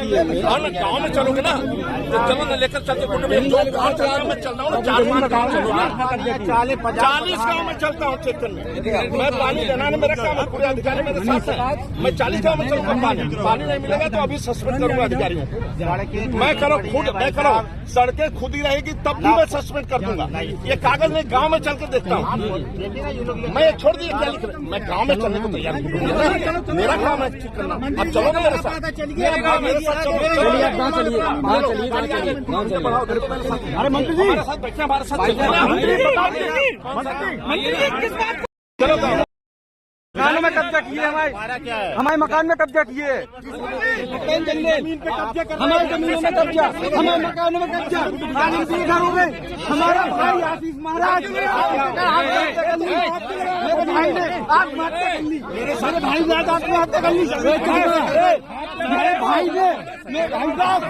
गाँव में चलोगे ना तो चलो ना लेकर चलते गाँव चलना मैं चल रहा हूँ 4-5 गाँव चलूंगा 40 गाँव में चलता हूँ चेतन में। मैं पानी देना मेरा काम है, पूरे अधिकारी मेरे साथ है। मैं 40 गाँव में चलूंगा, पानी नहीं मिलेगा तो अभी सस्पेंड करूंगा अधिकारियों को। मैं करो खुद मैं करो सड़कें खुद ही रहेगी तब भी मैं सस्पेंड कर दूंगा। ये कागज में गाँव में चल के देखता हूँ। मैं छोड़ दिया क्या लिख रहे, मैं गाँव में चलने को तैयार हूँ। मेरा काम है ठीक करना। अब चलो ना मेरे साथ, मेरे साथ चलो। अरे मंत्री जी हमारे साथ बैठे, हमारे साथ चलो। मकानों में कब्जा किए हमारे मकान में कब्जा किए, जमीन पे कब्जा, हमारे जमीनों में कब्जा, हमारे मकानों में कब्जा, घर हो गए। हमारा भाई आशीष महाराज मेरे भाई ने आत्महत्या कर ली, मेरे भाई ने आत्महत्या कर ली, मेरे भाई ने मेरे भाई साहब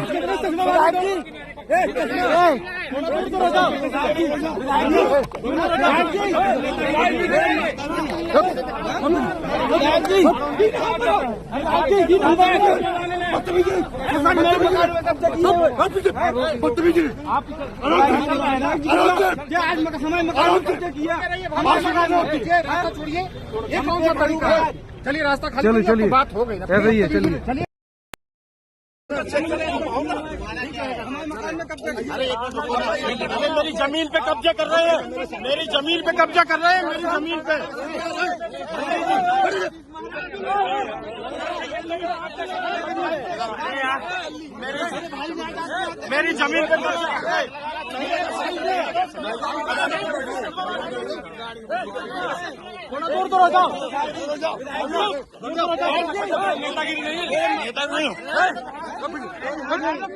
छोड़िए, ये कौन सा तरीका है? चलिए रास्ता खाली, चलिए बात हो गई, ऐसे ही है, चलिए। अरे मेरी जमीन पे कब्जा कर रहे हैं, मेरी जमीन पे कब्जा कर रहे हैं, मेरी जमीन पे मेरी जमीन पे कब्जा कर रहे हैं। दूर हो जाओ, नेतागिरी नहीं है, नेतागिरी नहीं हो।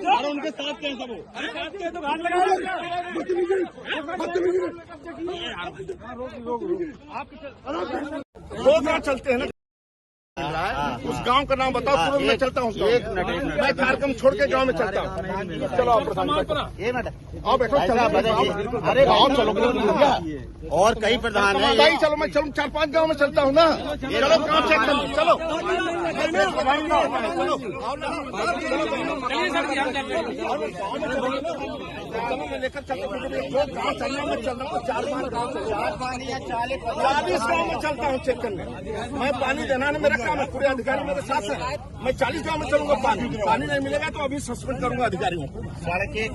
अरे उनके साथ कैसे वो तो घाट लगा दो गाँव चलते हैं ना, उस गांव का नाम बताओ, पूरा मैं चलता हूँ। मैं कार्यक्रम छोड़ के गांव में चलता हूँ। चलो आप आओ बैठो, अरे गाँव चलो और कई प्रधान है, चलो मैं चलूँ 4-5 गांव में चलता हूँ ना। चलो गाँव चेक कर, चलो लेकर चलता हूँ। गाँव चलना मैं चल रहा हूँ 4-5 गाँव 40 गाँव में चलता हूँ चेक करने। मैं पानी देना है मेरा काम है, पूरे अधिकारी मेरे साथ है। मैं 40 गाँव में चलूंगा, पानी नहीं मिलेगा तो अभी सस्पेंड करूंगा अधिकारियों को।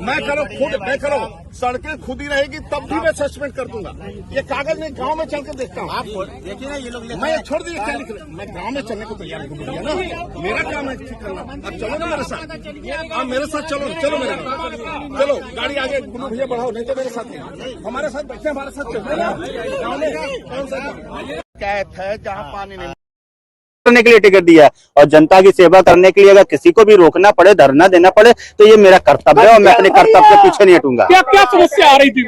मैं करो खुद मैं करो सड़कें खुद ही रहेगी तब भी मैं सस्पेंड कर दूंगा। ये कागज में गाँव में चल के देखता हूँ। देखिए ना ये लोग, मैं छोड़ दिया क्या लिख रहे, मैं गाँव में चलने को तैयार हूँ ना। मेरा काम है ठीक करना। अब चलो ना मेरे साथ, आप मेरे साथ चलो, चलो मेरे चलो गाड़ी आगे गुरु भैया बढ़ाओ, नहीं तो मेरे साथ हमारे साथ बैठे, हमारे साथ चलो। कैफ है जहाँ पानी नहीं करने के लिए टिकट दिया और जनता की सेवा करने के लिए अगर किसी को भी रोकना पड़े, धरना देना पड़े तो ये मेरा कर्तव्य है और मैं अपने कर्तव्य के पीछे नहीं हटूंगा। क्या क्या समस्या आ रही थी?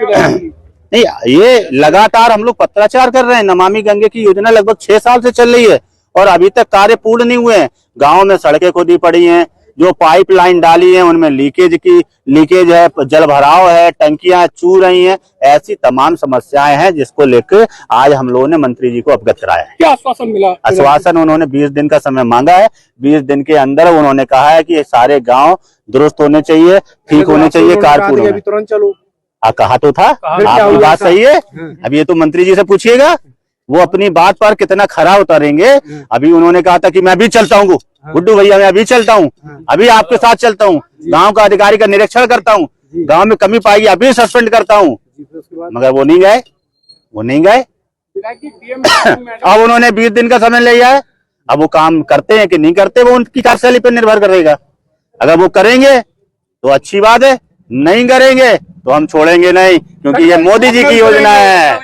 नहीं, ये लगातार हम लोग पत्राचार कर रहे हैं। नमामि गंगे की योजना लगभग 6 साल से चल रही है और अभी तक कार्य पूर्ण नहीं हुए हैं। गाँव में सड़कें खोदी पड़ी हैं, जो पाइपलाइन डाली है उनमें लीकेज है, जल भराव है, टंकियां चू रही हैं। ऐसी तमाम समस्याएं हैं जिसको लेकर आज हम लोगों ने मंत्री जी को अवगत कराया है। क्या आश्वासन मिला? आश्वासन उन्होंने 20 दिन का समय मांगा है। 20 दिन के अंदर उन्होंने कहा है कि ये सारे गांव दुरुस्त होने चाहिए, ठीक होने चाहिए, कारपूर्ण तुरंत चलो। कहा तो था, आपकी बात सही है। अब ये तो मंत्री जी से पूछिएगा, वो अपनी बात पर कितना खरा उतारेंगे। अभी उन्होंने कहा था कि मैं अभी चलता हूँ गुड्डू भैया, मैं अभी चलता हूँ, अभी आपके साथ चलता हूँ, गांव का अधिकारी का निरीक्षण करता हूँ, गांव में कमी पाई अभी सस्पेंड करता हूँ, मगर वो नहीं गए। अब उन्होंने 20 दिन का समय लिया है। अब वो काम करते हैं कि नहीं करते, वो उनकी कार्यशैली पर निर्भर करेगा। अगर वो करेंगे तो अच्छी बात है, नहीं करेंगे तो हम छोड़ेंगे नहीं, क्योंकि ये मोदी जी की योजना है।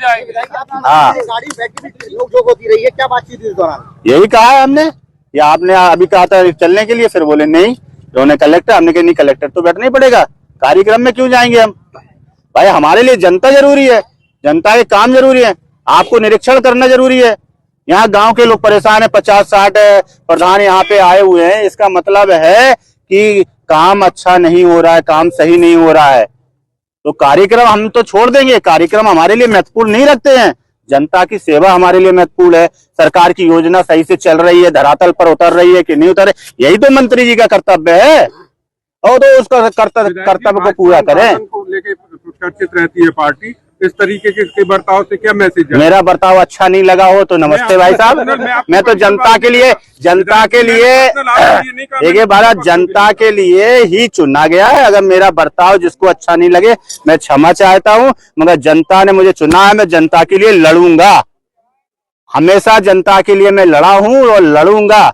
हाँ, होती रही है, क्या बातचीत इस दौरान? यही कहा है हमने, या आपने अभी कहा था चलने के लिए, फिर बोले नहीं, उन्होंने कलेक्टर, हमने कहा नहीं कलेक्टर तो बैठना ही पड़ेगा, कार्यक्रम में क्यों जाएंगे हम? भाई हमारे लिए जनता जरूरी है, जनता के काम जरूरी है, आपको निरीक्षण करना जरूरी है। यहाँ गांव के लोग परेशान है, 50-60 प्रधान यहाँ पे आए हुए हैं, इसका मतलब है कि काम अच्छा नहीं हो रहा है, काम सही नहीं हो रहा है। तो कार्यक्रम हम तो छोड़ देंगे, कार्यक्रम हमारे लिए महत्वपूर्ण नहीं रखते हैं। जनता की सेवा हमारे लिए महत्वपूर्ण है। सरकार की योजना सही से चल रही है, धरातल पर उतर रही है कि नहीं उतर रही, यही तो मंत्री जी का कर्तव्य है। और तो उसका कर्तव्य को पूरा करें। लेके चर्चित रहती है पार्टी, इस तरीके के बर्ताव से क्या मैसेज है? मेरा बर्ताव अच्छा नहीं लगा हो तो नमस्ते भाई साहब, मैं तो जनता के लिए देखिए भारत जनता के लिए ही चुना गया है। अगर मेरा बर्ताव जिसको अच्छा नहीं लगे मैं क्षमा चाहता हूं, मगर जनता ने मुझे चुना है, मैं जनता के लिए लड़ूंगा। हमेशा जनता के लिए मैं लड़ा हूं और लड़ूंगा।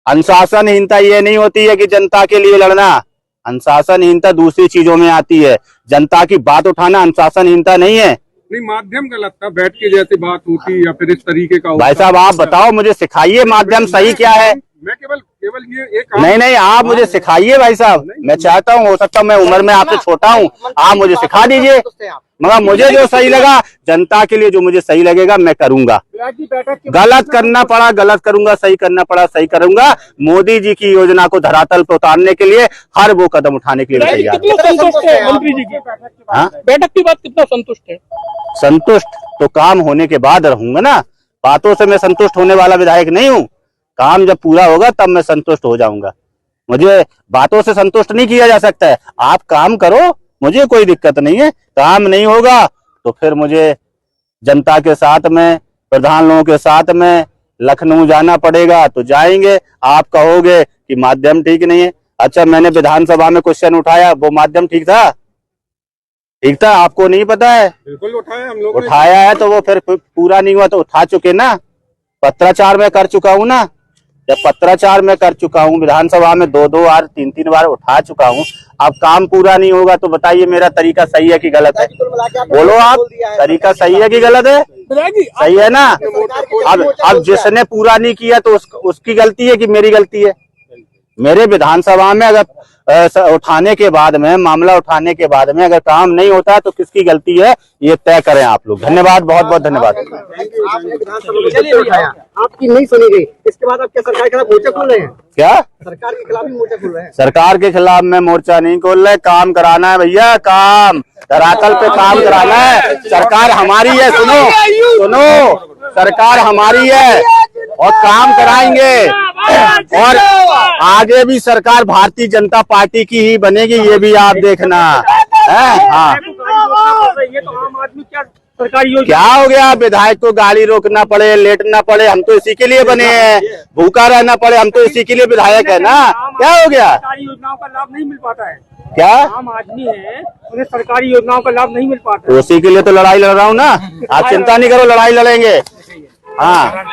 अनुशासनहीनता ये नहीं होती है कि जनता के लिए लड़ना, अनुशासनहीनता दूसरी चीजों में आती है। जनता की बात उठाना अनुशासनहीनता नहीं है। नहीं, माध्यम गलत था, बैठ के जैसे बात होती या फिर इस तरीके का। भाई साहब आप बताओ, मुझे सिखाइए माध्यम सही क्या है। मैं केवल ये एक नहीं आप मुझे सिखाइए भाई साहब, मैं चाहता हूँ, हो सकता है मैं उम्र में आपसे छोटा हूँ, आप मुझे सिखा दीजिए। मगर मुझे जो सही लगा, जनता के लिए जो मुझे सही लगेगा मैं करूंगा। गलत करना पड़ा गलत करूंगा, सही करना पड़ा सही करूंगा। मोदी जी की योजना को धरातल पर उतारने के लिए हर वो कदम उठाने के लिए तैयार कितना संतुष्ट है मंत्री जी की बैठक की बात, कितना संतुष्ट है? संतुष्ट तो काम होने के बाद रहूंगा ना, बातों से मैं संतुष्ट होने वाला विधायक नहीं हूँ। काम जब पूरा होगा तब मैं संतुष्ट हो जाऊंगा। मुझे बातों से संतुष्ट नहीं किया जा सकता है। आप काम करो, मुझे कोई दिक्कत नहीं है। काम नहीं होगा तो फिर मुझे जनता के साथ में, प्रधान लोगों के साथ में लखनऊ जाना पड़ेगा तो जाएंगे। आप कहोगे कि माध्यम ठीक नहीं है, अच्छा मैंने विधानसभा में क्वेश्चन उठाया, वो माध्यम ठीक था? ठीक था, आपको नहीं पता है? बिल्कुल उठाया, हम लोग उठाया है तो वो फिर पूरा नहीं हुआ तो उठा चुके ना। पत्राचार में कर चुका हूं ना, जब पत्राचार में कर चुका हूं, विधानसभा में 2-2 बार 3-3 बार उठा चुका हूं। अब काम पूरा नहीं होगा तो बताइए मेरा तरीका सही है कि गलत है? बोलो आप, तरीका सही है कि गलत है? सही है ना। अब जिसने पूरा नहीं किया तो उसकी गलती है कि मेरी गलती है? मेरे विधानसभा में अगर उठाने के बाद में, मामला उठाने के बाद में अगर काम नहीं होता है तो किसकी गलती है, ये तय करें आप लोग। धन्यवाद, बहुत बहुत धन्यवाद। आपने विधानसभा में उठाया, आपकी नहीं सुनी गई, इसके बाद आप क्या सरकार के खिलाफ मोर्चा खोल रहे हैं? क्या सरकार के खिलाफ ही मोर्चा खोल रहे हैं? सरकार के खिलाफ मैं मोर्चा नहीं खोल रहे, काम कराना है भैया, काम धरातल पे काम कराना है। सरकार हमारी है, सुनो, सरकार हमारी है और काम कराएंगे। और आगे भी सरकार भारतीय जनता पार्टी की ही बनेगी, ये भी आप देखना है। हाँ, क्या हो गया, विधायक को गाड़ी रोकना पड़े, लेटना पड़े, हम तो इसी के लिए बने हैं। भूखा रहना पड़े, हम तो इसी के लिए विधायक है ना। क्या हो गया? सरकारी योजनाओं का लाभ नहीं मिल पाता है। क्या आम आदमी है, उन्हें सरकारी योजनाओं का लाभ नहीं मिल पाता है। उसी के लिए तो लड़ाई लड़ रहा हूँ ना। आप चिंता नहीं करो, लड़ाई लड़ेंगे। हाँ।